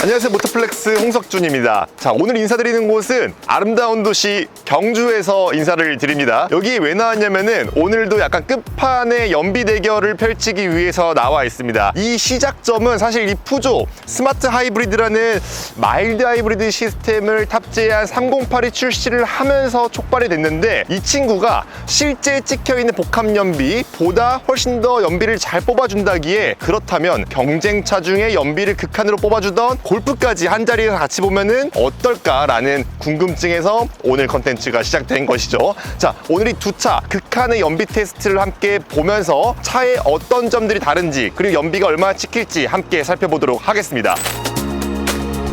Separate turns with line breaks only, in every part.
안녕하세요, 모터플렉스 홍석준입니다. 자, 오늘 인사드리는 곳은 아름다운 도시 경주에서 인사를 드립니다. 여기 왜 나왔냐면은 오늘도 약간 끝판의 연비 대결을 펼치기 위해서 나와 있습니다. 이 시작점은 사실 이 푸조 스마트 하이브리드라는 마일드 하이브리드 시스템을 탑재한 308이 출시를 하면서 촉발이 됐는데, 이 친구가 실제 찍혀있는 복합 연비보다 훨씬 더 연비를 잘 뽑아준다기에, 그렇다면 경쟁차 중에 연비를 극한으로 뽑아주던 골프까지 한자리에서 같이 보면은 어떨까라는 궁금증에서 오늘 컨텐츠가 시작된 것이죠. 자, 오늘 이 두 차 극한의 연비 테스트를 함께 보면서 차의 어떤 점들이 다른지, 그리고 연비가 얼마나 찍힐지 함께 살펴보도록 하겠습니다.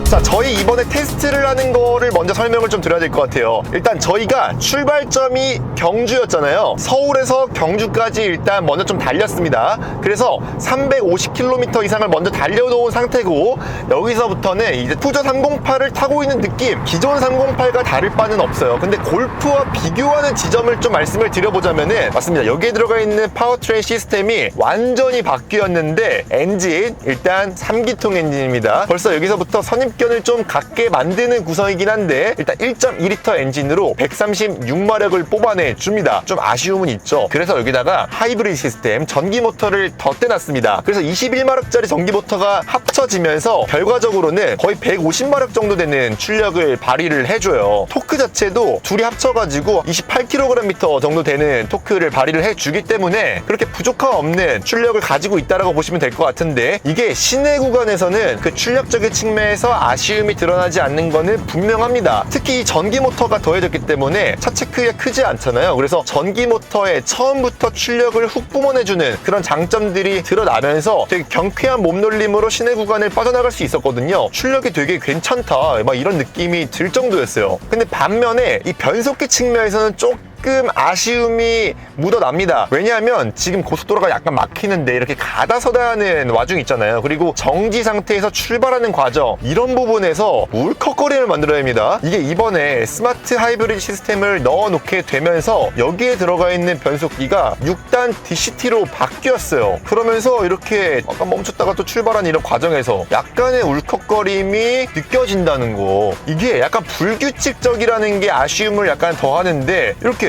자, 저희 이번에 테스트를 하는 거를 먼저 설명을 좀 드려야 될 것 같아요. 일단 저희가 출발점이 경주였잖아요. 서울에서 경주까지 일단 먼저 좀 달렸습니다. 그래서 350km 이상을 먼저 달려놓은 상태고, 여기서부터는 이제 푸조 308을 타고 있는 느낌, 기존 308과 다를 바는 없어요. 근데 골프와 비교하는 지점을 좀 말씀을 드려보자면은, 맞습니다, 여기에 들어가 있는 파워트레인 시스템이 완전히 바뀌었는데, 엔진 일단 3기통 엔진입니다. 벌써 여기서부터 선입견을 좀 갖게 만드는 구성이긴 한데, 일단 1.2L 엔진으로 136마력을 뽑아내 줍니다. 좀 아쉬움은 있죠. 그래서 여기다가 하이브리드 시스템 전기 모터를 덧대놨습니다. 그래서 21마력짜리 전기 모터가 합쳐지면서 결과적으로는 거의 150마력 정도 되는 출력을 발휘를 해줘요. 토크 자체도 둘이 합쳐가지고 28kgm 정도 되는 토크를 발휘를 해주기 때문에 그렇게 부족함 없는 출력을 가지고 있다라고 보시면 될 것 같은데, 이게 시내 구간에서는 그 출력적인 측면에서 아쉬움이 드러나지 않는 거는 분명합니다. 특히 이 전기 모터가 더해졌기 때문에 차체 크기가 크지 않잖아요. 그래서 전기 모터에 처음부터 출력을 훅 뿜어내주는 그런 장점들이 드러나면서 되게 경쾌한 몸놀림으로 시내 구간을 빠져나갈 수 있었거든요. 출력이 되게 괜찮다, 막 이런 느낌이 들 정도였어요. 근데 반면에 이 변속기 측면에서는 조금 아쉬움이 묻어납니다. 왜냐하면 지금 고속도로가 약간 막히는데 이렇게 가다서다 하는 와중 있잖아요. 그리고 정지 상태에서 출발하는 과정, 이런 부분에서 울컥거림을 만들어야 합니다. 이게 이번에 스마트 하이브리드 시스템을 넣어놓게 되면서 여기에 들어가 있는 변속기가 6단 DCT로 바뀌었어요. 그러면서 이렇게 약간 멈췄다가 또 출발하는 이런 과정에서 약간의 울컥거림이 느껴진다는 거, 이게 약간 불규칙적이라는 게 아쉬움을 약간 더하는데, 이렇게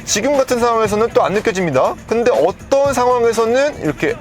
지금 같은 상황에서는 또 안 느껴집니다. 근데 어떤 상황에서는 이렇게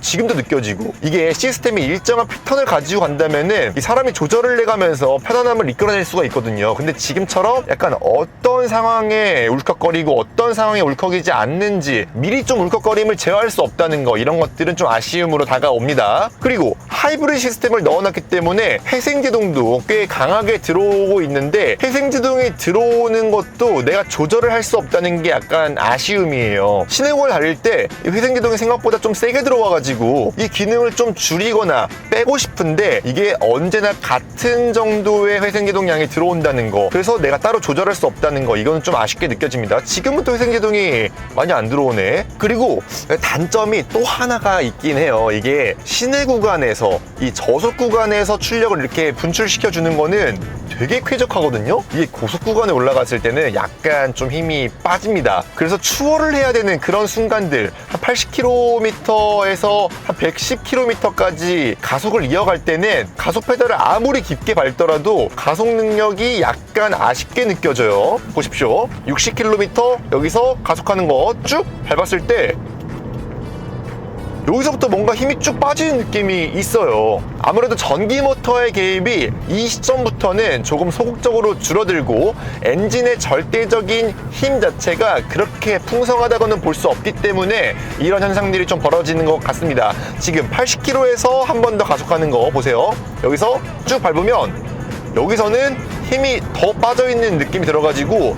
지금도 느껴지고, 이게 시스템이 일정한 패턴을 가지고 간다면은 이 사람이 조절을 해가면서 편안함을 이끌어낼 수가 있거든요. 근데 지금처럼 약간 어떤 상황에 울컥거리고 어떤 상황에 울컥이지 않는지 미리 좀 울컥거림을 제어할 수 없다는 거, 이런 것들은 좀 아쉬움으로 다가옵니다. 그리고 하이브리드 시스템을 넣어놨기 때문에 회생제동도 꽤 강하게 들어오고 있는데, 회생제동이 들어오는 것도 내가 조절을 할 수 없다는 게 약간 아쉬움이에요. 시내공을 달릴 때 회생제동이 생각보다 좀 세게 들어와가지고 이 기능을 좀 줄이거나 빼고 싶은데, 이게 언제나 같은 정도의 회생제동량이 들어온다는 거, 그래서 내가 따로 조절할 수 없다는 거, 이거는 좀 아쉽게 느껴집니다. 지금부터 회생제동이 많이 안 들어오네. 그리고 단점이 또 하나가 있긴 해요. 이게 시내 구간에서, 이 저속 구간에서 출력을 이렇게 분출시켜 주는 거는 되게 쾌적하거든요. 이게 고속 구간에 올라갔을 때는 약간 좀 힘이 빠집니다. 그래서 추월을 해야 되는 그런 순간들, 한 80km에서 한 110km까지 가속을 이어갈 때는 가속 페달을 아무리 깊게 밟더라도 가속 능력이 약간 아쉽게 느껴져요. 보십시오. 60km 여기서 가속하는 거 쭉 밟았을 때 여기서부터 뭔가 힘이 쭉 빠지는 느낌이 있어요. 아무래도 전기 모터의 개입이 이 시점부터는 조금 소극적으로 줄어들고, 엔진의 절대적인 힘 자체가 그렇게 풍성하다고는 볼 수 없기 때문에 이런 현상들이 좀 벌어지는 것 같습니다. 지금 80km에서 한 번 더 가속하는 거 보세요. 여기서 쭉 밟으면 여기서는 힘이 더 빠져있는 느낌이 들어가지고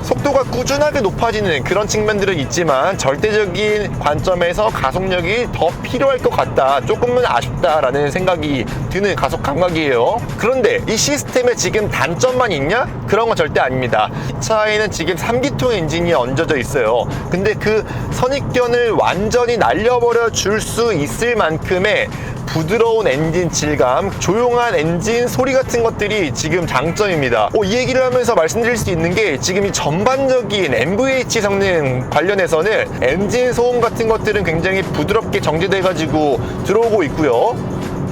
속도가 꾸준하게 높아지는 그런 측면들은 있지만, 절대적인 관점에서 가속력이 더 필요할 것 같다, 조금은 아쉽다라는 생각이 드는 가속 감각이에요. 그런데 이 시스템에 지금 단점만 있냐? 그런 건 절대 아닙니다. 이 차에는 지금 3기통 엔진이 얹어져 있어요. 근데 그 선입견을 완전히 날려버려 줄 수 있을 만큼의 부드러운 엔진 질감, 조용한 엔진 소리 같은 것들이 지금 장점입니다. 이 얘기를 하면서 말씀드릴 수 있는 게, 지금 이 전반적인 NVH 성능 관련해서는 엔진 소음 같은 것들은 굉장히 부드럽게 정제돼 가지고 들어오고 있고요.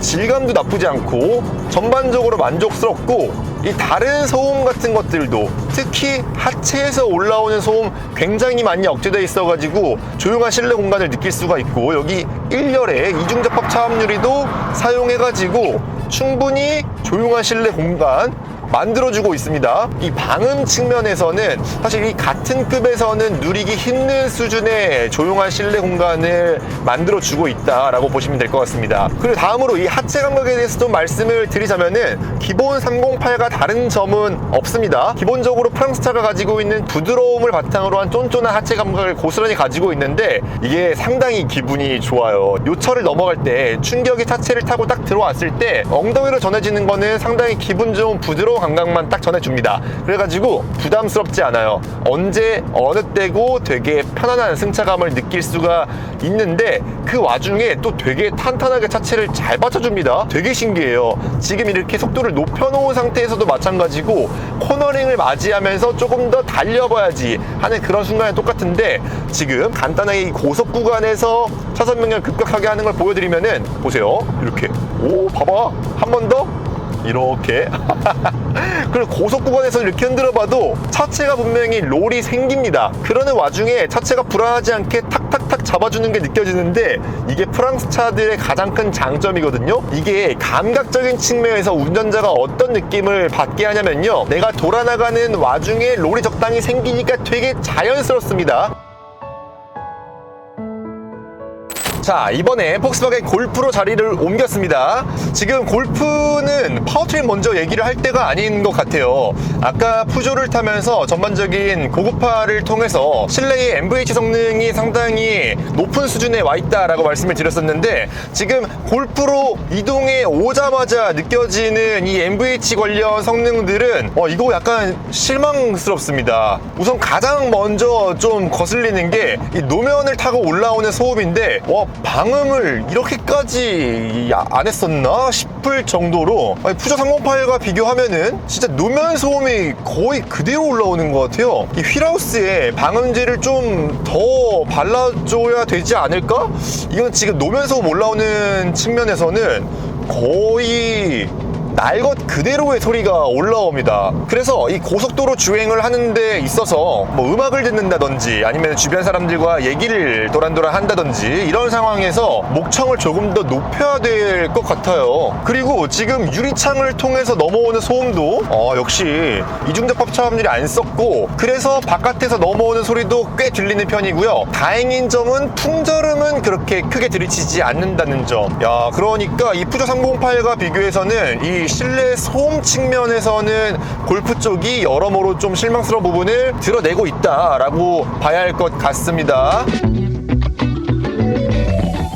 질감도 나쁘지 않고 전반적으로 만족스럽고, 이 다른 소음 같은 것들도 특히 하체에서 올라오는 소음 굉장히 많이 억제되어 있어가지고 조용한 실내 공간을 느낄 수가 있고, 여기 1열에 이중접합 차압유리도 사용해가지고 충분히 조용한 실내 공간 만들어주고 있습니다. 이 방음 측면에서는 사실 이 같은 급에서는 누리기 힘든 수준의 조용한 실내 공간을 만들어주고 있다라고 보시면 될 것 같습니다. 그리고 다음으로 이 하체 감각에 대해서 좀 말씀을 드리자면은, 기본 308과 다른 점은 없습니다. 기본적으로 프랑스차가 가지고 있는 부드러움을 바탕으로 한 쫀쫀한 하체 감각을 고스란히 가지고 있는데, 이게 상당히 기분이 좋아요. 요철을 넘어갈 때 충격이 차체를 타고 딱 들어왔을 때 엉덩이로 전해지는 거는 상당히 기분 좋은 부드러운 감각만 딱 전해줍니다. 그래가지고 부담스럽지 않아요. 언제 어느 때고 되게 편안한 승차감을 느낄 수가 있는데, 그 와중에 또 되게 탄탄하게 차체를 잘 받쳐줍니다. 되게 신기해요. 지금 이렇게 속도를 높여놓은 상태에서도 마찬가지고, 코너링을 맞이하면서 조금 더 달려봐야지 하는 그런 순간에 똑같은데, 지금 간단하게 이 고속 구간에서 차선 명령 급격하게 하는 걸 보여드리면은, 보세요. 이렇게, 오, 봐봐, 한 번 더 이렇게. 그리고 고속 구간에서 이렇게 흔들어봐도 차체가 분명히 롤이 생깁니다. 그러는 와중에 차체가 불안하지 않게 탁탁탁 잡아주는 게 느껴지는데, 이게 프랑스 차들의 가장 큰 장점이거든요. 이게 감각적인 측면에서 운전자가 어떤 느낌을 받게 하냐면요, 내가 돌아나가는 와중에 롤이 적당히 생기니까 되게 자연스럽습니다. 자, 이번에 폭스바겐 골프로 자리를 옮겼습니다. 지금 골프는 파워트레인 먼저 얘기를 할 때가 아닌 것 같아요. 아까 푸조를 타면서 전반적인 고급화를 통해서 실내의 MVH 성능이 상당히 높은 수준에 와 있다라고 말씀을 드렸었는데, 지금 골프로 이동해 오자마자 느껴지는 이 MVH 관련 성능들은 이거 약간 실망스럽습니다. 우선 가장 먼저 좀 거슬리는 게 이 노면을 타고 올라오는 소음인데, 방음을 이렇게까지 안 했었나 싶을 정도로, 푸조 308과 비교하면은 진짜 노면 소음이 거의 그대로 올라오는 것 같아요. 이 휠하우스에 방음제를 좀 더 발라줘야 되지 않을까? 이건 지금 노면 소음 올라오는 측면에서는 거의 날 것 그대로의 소리가 올라옵니다. 그래서 이 고속도로 주행을 하는 데 있어서 뭐 음악을 듣는다든지 아니면 주변 사람들과 얘기를 도란도란 한다든지 이런 상황에서 목청을 조금 더 높여야 될 것 같아요. 그리고 지금 유리창을 통해서 넘어오는 소음도 역시 이중접합 차압률이 안 썼고, 그래서 바깥에서 넘어오는 소리도 꽤 들리는 편이고요. 다행인 점은 풍절음은 그렇게 크게 들이치지 않는다는 점. 그러니까 이 푸조 308과 비교해서는 이 실내 소음 측면에서는 골프 쪽이 여러모로 좀 실망스러운 부분을 드러내고 있다라고 봐야 할 것 같습니다.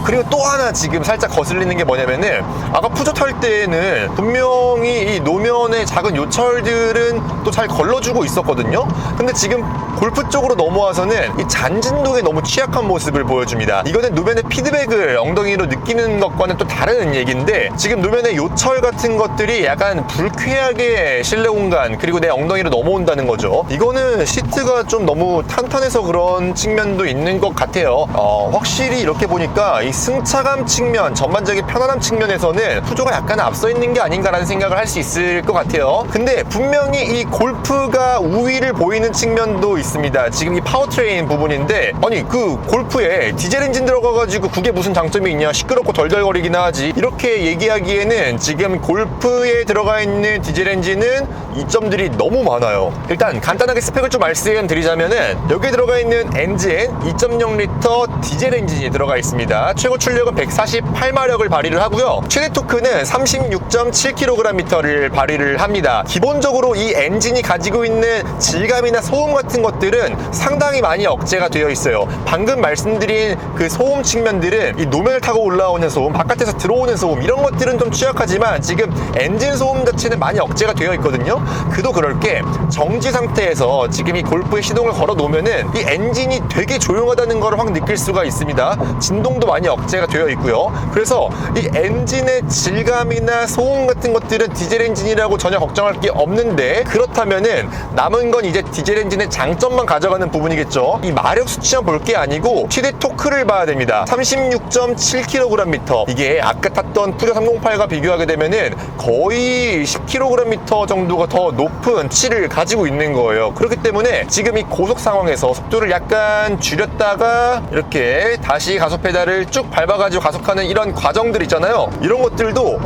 그리고 또 하나 지금 살짝 거슬리는 게 뭐냐면은, 아까 푸조 탈 때에는 분명히 이 노면의 작은 요철들은 또 잘 걸러주고 있었거든요. 근데 지금 골프 쪽으로 넘어와서는 이 잔진동에 너무 취약한 모습을 보여줍니다. 이거는 노면의 피드백을 엉덩이로 느끼는 것과는 또 다른 얘기인데, 지금 노면의 요철 같은 것들이 약간 불쾌하게 실내 공간 그리고 내 엉덩이로 넘어온다는 거죠. 이거는 시트가 좀 너무 탄탄해서 그런 측면도 있는 것 같아요. 확실히 이렇게 보니까 이 승차감 측면, 전반적인 편안함 측면에서는 푸조가 약간 앞서 있는 게 아닌가라는 생각을 할 수 있을 것 같아요. 근데 분명히 이 골프가 우위를 보이는 측면도 있습니다. 지금 이 파워트레인 부분인데, 아니 그 골프에 디젤 엔진 들어가가지고 그게 무슨 장점이 있냐, 시끄럽고 덜덜거리기나 하지, 이렇게 얘기하기에는 지금 골프에 들어가 있는 디젤 엔진은 이점들이 너무 많아요. 일단 간단하게 스펙을 좀 말씀드리자면은, 여기에 들어가 있는 엔진 2.0L 디젤 엔진이 들어가 있습니다. 최고 출력은 148마력을 발휘를 하고요. 최대 토크는 36.7kgm를 발휘를 합니다. 기본적으로 이 엔진이 가지고 있는 질감이나 소음 같은 것들은 상당히 많이 억제가 되어 있어요. 방금 말씀드린 그 소음 측면들은 이 노면을 타고 올라오는 소음, 바깥에서 들어오는 소음, 이런 것들은 좀 취약하지만 지금 엔진 소음 자체는 많이 억제가 되어 있거든요. 그도 그럴 게, 정지 상태에서 지금 이 골프에 시동을 걸어 놓으면은 이 엔진이 되게 조용하다는 걸 확 느낄 수가 있습니다. 진동도 많이 억제가 되어 있고요. 그래서 이 엔진의 질감이나 소음 같은 것들은 디젤 엔진이라고 전혀 걱정할 게 없는데, 그렇다면은 남은 건 이제 디젤 엔진의 장점만 가져가는 부분이겠죠. 이 마력 수치만 볼 게 아니고 최대 토크를 봐야 됩니다. 36.7kgm. 이게 아까 탔던 푸조 308과 비교하게 되면은 거의 10kgm 정도가 더 높은 치를 가지고 있는 거예요. 그렇기 때문에 지금 이 고속 상황에서 속도를 약간 줄였다가 이렇게 다시 가속 페달을 쭉 밟아가지고 가속하는 이런 과정들 있잖아요. 이런 것들도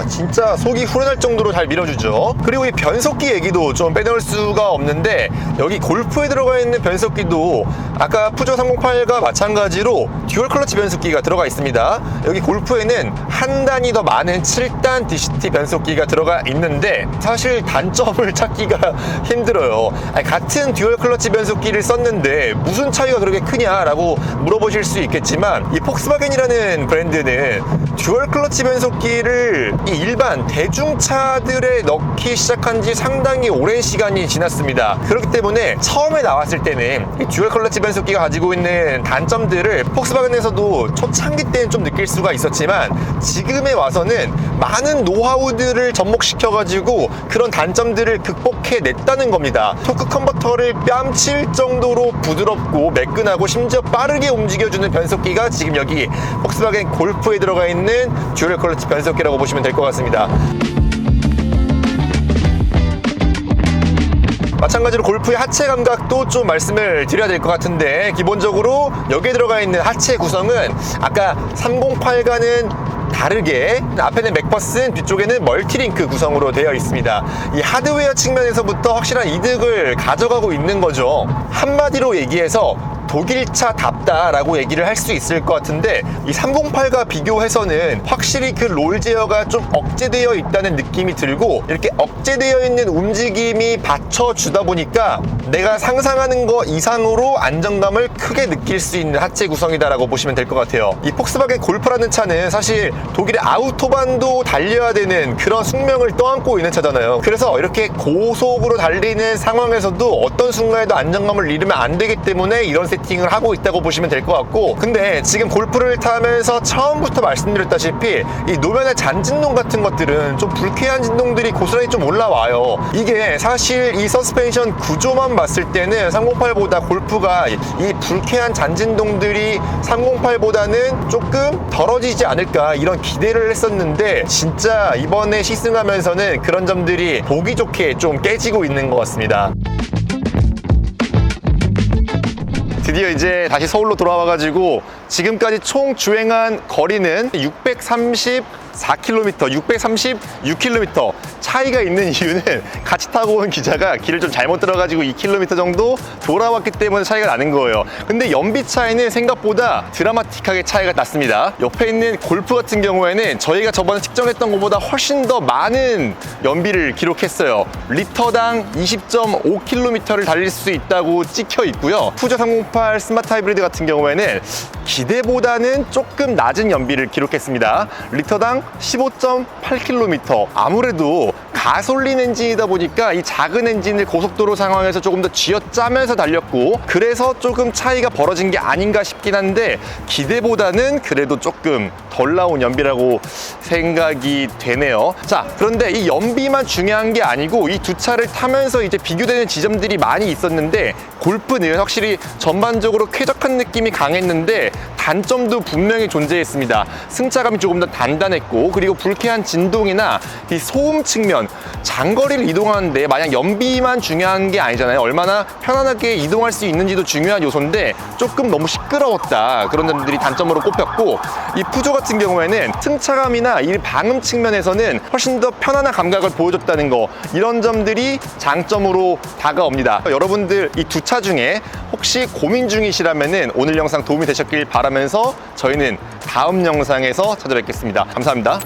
진짜 속이 후련할 정도로 잘 밀어주죠. 그리고 이 변속기 얘기도 좀 빼놓을 수가 없는데, 여기 골프에 들어가 있는 변속기도 아까 푸조 308과 마찬가지로 듀얼 클러치 변속기가 들어가 있습니다. 여기 골프에는 한 단이 더 많은 7단 DCT 변속기가 들어가 있는데 사실 단점을 찾기가 힘들어요. 같은 듀얼 클러치 변속기를 썼는데 무슨 차이가 그렇게 크냐라고 물어보실 수 있겠지만, 이 폭스바겐이라는 브랜드는 듀얼 클러치 변속기를 이 일반 대중차들에 넣기 시작한 지 상당히 오랜 시간이 지났습니다. 그렇기 때문에 처음에 나왔을 때는 이 듀얼 클러치 변속기가 가지고 있는 단점들을 폭스바겐에서도 초창기 때는 좀 느낄 수가 있었지만, 지금에 와서는 많은 노하우들을 접목시켜가지고 그런 단점들을 극복해냈다는 겁니다. 토크 컨버터를 뺨칠 정도로 부드럽고 매끈하고 심지어 빠르게 움직여주는 변속기가 지금 여기 폭스바겐 골프에 들어가 있는 듀얼 클러치 변속기라고 보시면 될 것 같습니다. 마찬가지로 골프의 하체 감각도 좀 말씀을 드려야 될 것 같은데, 기본적으로 여기에 들어가 있는 하체 구성은 아까 308과는 다르게 앞에는 맥퍼슨, 뒤쪽에는 멀티링크 구성으로 되어 있습니다. 이 하드웨어 측면에서부터 확실한 이득을 가져가고 있는 거죠. 한마디로 얘기해서 독일차답다라고 얘기를 할 수 있을 것 같은데, 이 308과 비교해서는 확실히 그 롤 제어가 좀 억제되어 있다는 느낌이 들고, 이렇게 억제되어 있는 움직임이 받쳐주다 보니까 내가 상상하는 거 이상으로 안정감을 크게 느낄 수 있는 하체 구성이다라고 보시면 될 것 같아요. 이 폭스바겐 골프라는 차는 사실 독일의 아우토반도 달려야 되는 그런 숙명을 떠안고 있는 차잖아요. 그래서 이렇게 고속으로 달리는 상황에서도 어떤 순간에도 안정감을 잃으면 안 되기 때문에 이런 세팅을 하고 있다고 보시면 될 것 같고, 근데 지금 골프를 타면서 처음부터 말씀드렸다시피 이 노면의 잔진동 같은 것들은 좀 불쾌한 진동들이 고스란히 좀 올라와요. 이게 사실 이 서스펜션 구조만 봤을 때는 308보다 골프가 이 불쾌한 잔진동들이 308보다는 조금 덜어지지 않을까 이런 기대를 했었는데, 진짜 이번에 시승하면서는 그런 점들이 보기 좋게 좀 깨지고 있는 것 같습니다. 드디어 이제 다시 서울로 돌아와가지고 지금까지 총 주행한 거리는 634km, 636km 차이가 있는 이유는 같이 타고 온 기자가 길을 좀 잘못 들어가지고 2km 정도 돌아왔기 때문에 차이가 나는 거예요. 근데 연비 차이는 생각보다 드라마틱하게 차이가 났습니다. 옆에 있는 골프 같은 경우에는 저희가 저번에 측정했던 것보다 훨씬 더 많은 연비를 기록했어요. 리터당 20.5km를 달릴 수 있다고 찍혀 있고요. 푸조 308 스마트 하이브리드 같은 경우에는 기대보다는 조금 낮은 연비를 기록했습니다. 리터당 15.8km. 아무래도 가솔린 엔진이다 보니까 이 작은 엔진을 고속도로 상황에서 조금 더 쥐어짜면서 달렸고, 그래서 조금 차이가 벌어진 게 아닌가 싶긴 한데, 기대보다는 그래도 조금 덜 나온 연비라고 생각이 되네요. 자, 그런데 이 연비만 중요한 게 아니고 이 두 차를 타면서 이제 비교되는 지점들이 많이 있었는데, 골프는 확실히 전반적으로 쾌적한 느낌이 강했는데 단점도 분명히 존재했습니다. 승차감이 조금 더 단단했고, 그리고 불쾌한 진동이나 이 소음 측면, 장거리를 이동하는데 만약 연비만 중요한 게 아니잖아요. 얼마나 편안하게 이동할 수 있는지도 중요한 요소인데 조금 너무 시끄러웠다, 그런 점들이 단점으로 꼽혔고, 이 푸조 같은 경우에는 승차감이나 이 방음 측면에서는 훨씬 더 편안한 감각을 보여줬다는 거, 이런 점들이 장점으로 다가옵니다. 여러분들 이 두 차 중에 혹시 고민 중이시라면은 오늘 영상 도움이 되셨길 바라면서 저희는 다음 영상에서 찾아뵙겠습니다. 감사합니다.